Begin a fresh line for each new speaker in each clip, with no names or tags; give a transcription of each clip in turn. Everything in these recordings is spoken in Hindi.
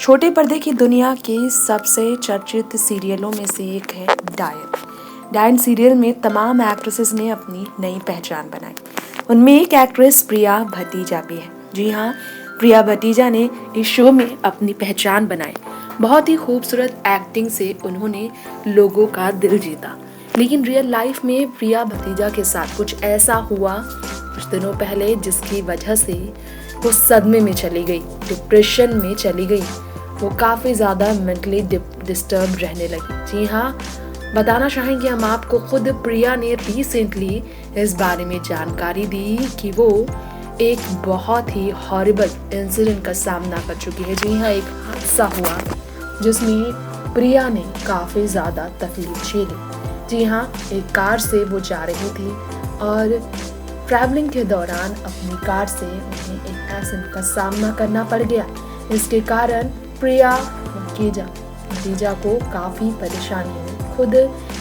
छोटे पर्दे की दुनिया के सबसे चर्चित सीरियलों में से एक है डायन। डायन सीरियल में तमाम एक्ट्रेसेस ने अपनी नई पहचान बनाई। उनमें एक एक्ट्रेस प्रिया भतीजा भी है। जी हाँ, प्रिया भतीजा ने इस शो में अपनी पहचान बनाई। बहुत ही खूबसूरत एक्टिंग से उन्होंने लोगों का दिल जीता। लेकिन रियल लाइफ में प्रिया भतीजा के साथ कुछ ऐसा हुआ कुछ दिनों पहले जिसकी वजह से वो सदमे में चली गई, डिप्रेशन में चली गई। वो काफ़ी ज़्यादा मेंटली डिस्टर्ब रहने लगी। जी हाँ, बताना चाहेंगे हम आपको, खुद प्रिया ने रिसेंटली इस बारे में जानकारी दी कि वो एक बहुत ही हॉरिबल इंसिडेंट का सामना कर चुकी है। जी हाँ, एक हादसा हुआ जिसमें प्रिया ने काफ़ी ज़्यादा तकलीफ झेली। जी हाँ, एक कार से वो जा रही थी और ट्रैवलिंग के दौरान अपनी कार से उन्हें एक एक्सीडेंट का सामना करना पड़ गया। इसके कारण प्रिया भतीजा को काफ़ी परेशानी हुई। खुद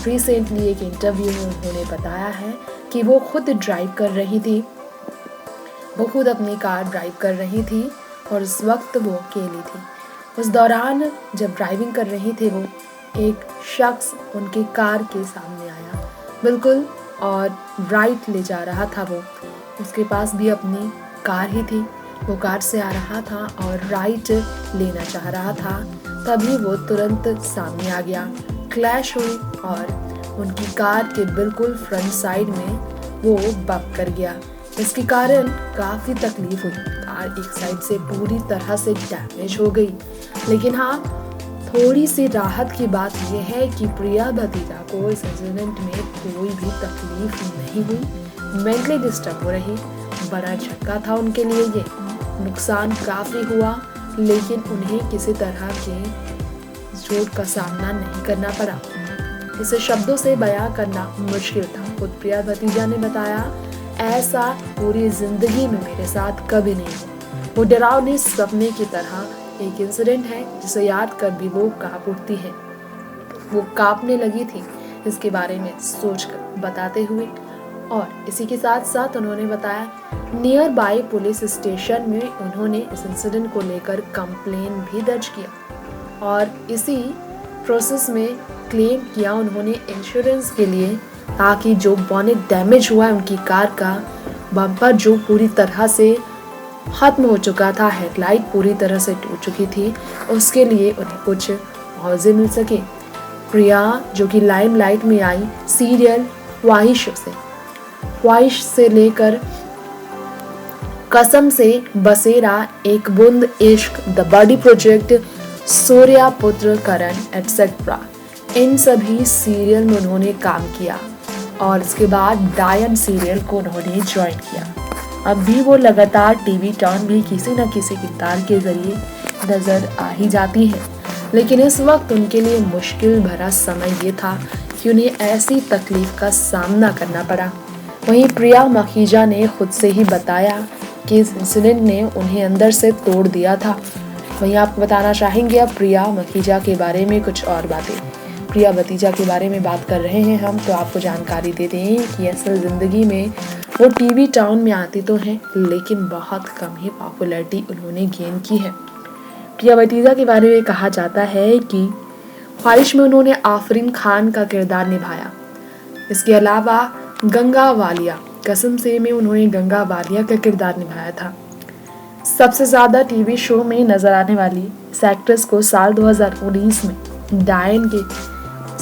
रिसेंटली एक इंटरव्यू में उन्होंने बताया है कि वो खुद ड्राइव कर रही थी, वो खुद अपनी कार ड्राइव कर रही थी और उस वक्त वो अकेली थी। उस दौरान जब ड्राइविंग कर रही थी वो, एक शख्स उनकी कार के सामने आया बिल्कुल और राइट ले जा रहा था। वो उसके पास भी अपनी कार ही थी, वो कार से आ रहा था और राइट लेना चाह रहा था। तभी वो तुरंत सामने आ गया, क्लैश हुई और उनकी कार के बिल्कुल फ्रंट साइड में वो बम्प कर गया। इसके कारण काफ़ी तकलीफ हुई। कार एक साइड से पूरी तरह से डैमेज हो गई। लेकिन हाँ, थोड़ी सी राहत की बात यह है कि प्रिया भतीजा को इस इंसिडेंट में कोई भी तकलीफ नहीं हुई। मेंटली डिस्टर्ब हो रही, बड़ा झटका था उनके लिए ये। नुकसान काफ़ी हुआ लेकिन उन्हें किसी तरह के चोट का सामना नहीं करना पड़ा। इसे शब्दों से बयां करना मुश्किल था। खुद प्रिया भतीजा ने बताया, ऐसा पूरी जिंदगी में मेरे साथ कभी नहीं हुआ। वो डरावनी सपने की तरह एक इंसिडेंट है जिसे याद कर भी वो कांप उठती है। वो कांपने लगी थी इसके बारे में सोचकर बताते हुए। और इसी के साथ साथ उन्होंने बताया, नियर बाय पुलिस स्टेशन में उन्होंने इस इंसिडेंट को लेकर कंप्लेन भी दर्ज किया और इसी प्रोसेस में क्लेम किया उन्होंने इंश्योरेंस के लिए, ताकि जो बोनेट डैमेज हुआ है उनकी कार का, बम्पर जो पूरी तरह से खत्म हो चुका था, हेडलाइट पूरी तरह से टूट चुकी थी, उसके लिए उन्हें कुछ मुआवजे मिल सके। प्रिया जो कि लाइमलाइट में आई सीरियल ख्वाहिश से लेकर कसम से, बसेरा, एक बूंद इश्क, द बॉडी प्रोजेक्ट, सूर्या पुत्र करण एटसेट्रा, इन सभी सीरियल में उन्होंने काम किया और इसके बाद डायन सीरियल को उन्होंने ज्वाइन किया। अब भी वो लगातार टीवी टर्न भी किसी न किसी किरदार के जरिए नजर आ ही जाती हैं। लेकिन इस वक्त उनके लिए मुश्किल भरा समय ये था कि उन्हें ऐसी तकलीफ का सामना करना पड़ा। वहीं प्रिया मखीजा ने खुद से ही बताया कि इस इंसिडेंट ने उन्हें अंदर से तोड़ दिया था। वहीं आपको बताना चाहेंगे अब प्रिया मखीजा के बारे में कुछ और बातें। प्रिया भतीजा के बारे में बात कर रहे हैं हम, तो आपको जानकारी दे दें कि असल ज़िंदगी में वो टीवी टाउन में आती तो हैं लेकिन बहुत कम ही पॉपुलैरिटी उन्होंने गेन की है। प्रिया भतीजा के बारे में कहा जाता है कि ख्वाहिश में उन्होंने आफरीन खान का किरदार निभाया। इसके अलावा गंगा वालिया, कसम से में उन्होंने गंगा वालिया का किरदार निभाया था। सबसे ज़्यादा टीवी शो में नजर आने वाली इस एक्ट्रेस को साल 2019 में डायन के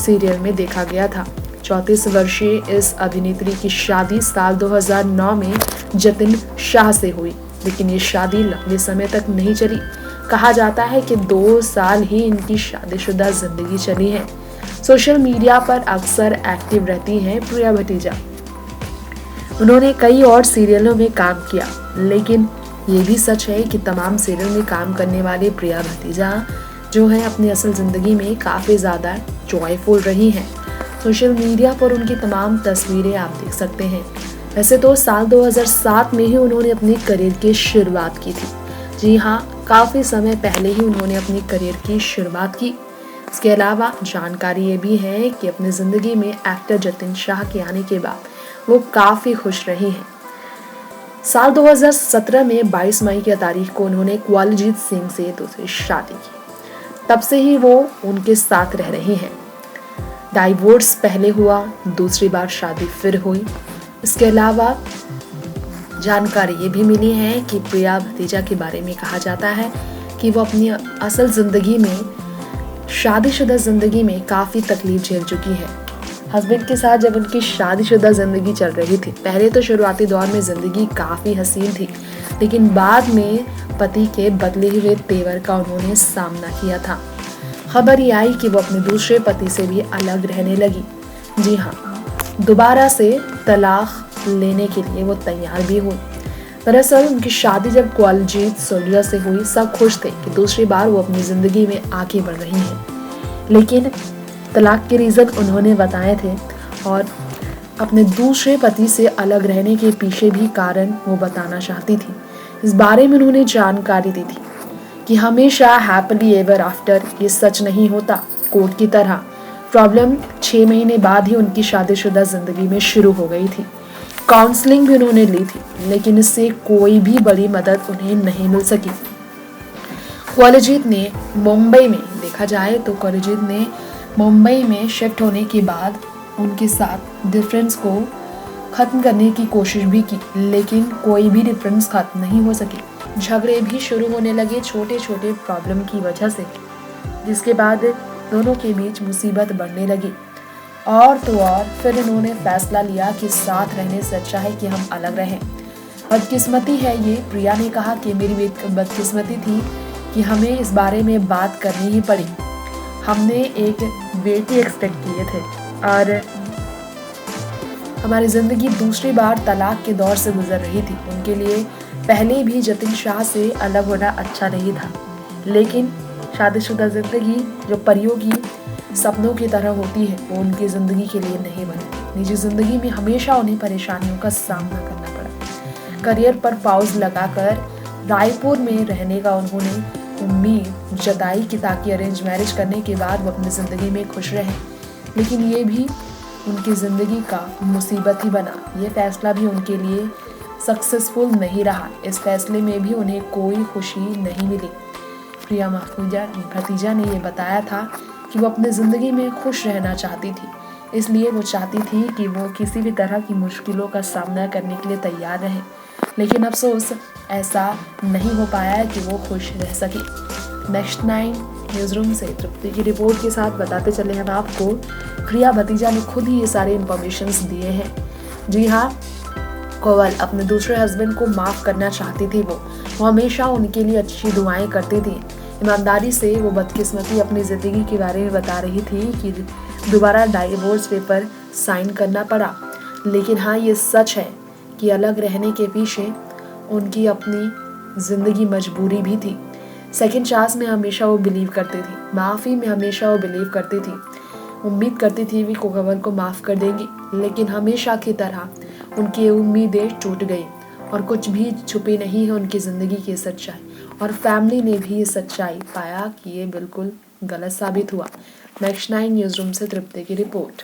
सीरियल में देखा गया था। 34 वर्षीय इस अभिनेत्री की शादी साल 2009 में जतिन शाह से हुई, लेकिन ये शादी लंबे समय तक नहीं चली। कहा जाता है कि 2 साल ही इनकी शादीशुदा जिंदगी चली है। सोशल मीडिया पर अक्सर एक्टिव रहती हैं प्रिया भतीजा। उन्होंने कई और सीरियलों में काम किया, लेकिन ये भी सच है कि तमाम सीरियल में काम करने वाली प्रिया भतीजा जो है अपनी असल ज़िंदगी में काफ़ी ज़्यादा जॉयफुल रही हैं। सोशल मीडिया पर उनकी तमाम तस्वीरें आप देख सकते हैं। वैसे तो साल 2007 में ही उन्होंने अपनी करियर की शुरुआत की थी। जी हाँ, काफ़ी समय पहले ही उन्होंने अपनी करियर की शुरुआत की। इसके अलावा जानकारी ये भी है कि अपनी ज़िंदगी में एक्टर जतिन शाह के आने के बाद वो काफ़ी खुश रही हैं। साल 2017 में 22 मई की तारीख को उन्होंने कवलजीत सिंह से दूसरी शादी की। तब से ही वो उनके साथ रह रही हैं। डाइवोर्स पहले हुआ, दूसरी बार शादी फिर हुई। इसके अलावा जानकारी ये भी मिली है कि प्रिया भतीजा के बारे में कहा जाता है कि वो अपनी असल जिंदगी में, शादीशुदा जिंदगी में काफ़ी तकलीफ झेल चुकी है। हस्बैंड के साथ जब उनकी शादीशुदा जिंदगी चल रही थी, पहले तो शुरुआती दौर में जिंदगी काफ़ी हसीन थी, लेकिन बाद में पति के बदले हुए तेवर का उन्होंने सामना किया था। खबर ये आई कि वो अपने दूसरे पति से भी अलग रहने लगी। जी हाँ, दोबारा से तलाक लेने के लिए वो तैयार भी हुई। दरअसल उनकी शादी जब कुलजीत सोलिया से हुई, सब खुश थे कि दूसरी बार वो अपनी जिंदगी में आगे बढ़ रही हैं। लेकिन तलाक के रीज़न उन्होंने बताए थे और अपने दूसरे पति से अलग रहने के पीछे भी कारण वो बताना चाहती थी। इस बारे में उन्होंने जानकारी दी थी कि हमेशा हैप्पीली एवर आफ्टर ये सच नहीं होता। कोर्ट की तरह प्रॉब्लम 6 महीने बाद ही उनकी शादीशुदा जिंदगी में शुरू हो गई थी। काउंसलिंग भी उन्होंने ली थी, लेकिन इससे कोई भी बड़ी मदद उन्हें नहीं मिल सकी। कुलजीत ने मुंबई में, देखा जाए तो कुलजीत ने मुंबई में शिफ्ट होने के बाद उनके साथ डिफरेंस को खत्म करने की कोशिश भी की, लेकिन कोई भी डिफरेंस खत्म नहीं हो सकी। झगड़े भी शुरू होने लगे छोटे छोटे प्रॉब्लम की वजह से, जिसके बाद दोनों के बीच मुसीबत बढ़ने लगी। और तो और फिर इन्होंने फैसला लिया कि साथ रहने से अच्छा है कि हम अलग रहें। बदकिस्मती है ये, प्रिया ने कहा कि मेरी बदकिस्मती थी कि हमें इस बारे में बात करनी ही पड़ी। हमने एक बेटी एक्सपेक्ट किए थे और हमारी ज़िंदगी दूसरी बार तलाक के दौर से गुजर रही थी। उनके लिए पहले भी जतिन शाह से अलग होना अच्छा नहीं था, लेकिन शादीशुदा ज़िंदगी जो परियों की सपनों की तरह होती है, वो उनकी ज़िंदगी के लिए नहीं बनी। निजी ज़िंदगी में हमेशा उन्हें परेशानियों का सामना करना पड़ा। करियर पर पाउज लगाकर रायपुर में रहने का उन्होंने उम्मीद जताई कि ताकि अरेंज मैरिज करने के बाद वो अपनी ज़िंदगी में खुश रहें, लेकिन ये भी उनकी ज़िंदगी का मुसीबत ही बना। ये फैसला भी उनके लिए सक्सेसफुल नहीं रहा। इस फैसले में भी उन्हें कोई खुशी नहीं मिली। प्रिया भतीजा ने ये बताया था कि वो अपनी ज़िंदगी में खुश रहना चाहती थी, इसलिए वो चाहती थी कि वो किसी भी तरह की मुश्किलों का सामना करने के लिए तैयार रहें, लेकिन अफसोस ऐसा नहीं हो पाया है कि वो खुश रह सके। नेक्स्ट 9 न्यूज़ रूम से तृप्ति की रिपोर्ट के साथ बताते चले हम आपको, प्रिया भतीजा ने खुद ही ये सारे इन्फॉर्मेशंस दिए हैं। जी हाँ, कोवल अपने दूसरे हस्बैंड को माफ़ करना चाहती थी। वो हमेशा उनके लिए अच्छी दुआएं करती थी। ईमानदारी से वो बदकिस्मती अपनी ज़िंदगी के बारे में बता रही थी कि दोबारा डाइवोर्स पेपर साइन करना पड़ा, लेकिन हाँ ये सच है कि अलग रहने के पीछे उनकी अपनी ज़िंदगी मजबूरी भी थी। सेकंड चांस में हमेशा वो बिलीव करती थी, माफ़ी में हमेशा वो बिलीव करती थी। उम्मीद करती थी वे कोवल को माफ़ कर देंगी, लेकिन हमेशा की तरह उनकी उम्मीदें टूट गई और कुछ भी छुपी नहीं है उनकी ज़िंदगी की सच्चाई। और फैमिली ने भी ये सच्चाई पाया कि ये बिल्कुल गलत साबित हुआ। नेक्स्ट 9 न्यूज़ रूम से तृप्ति की रिपोर्ट।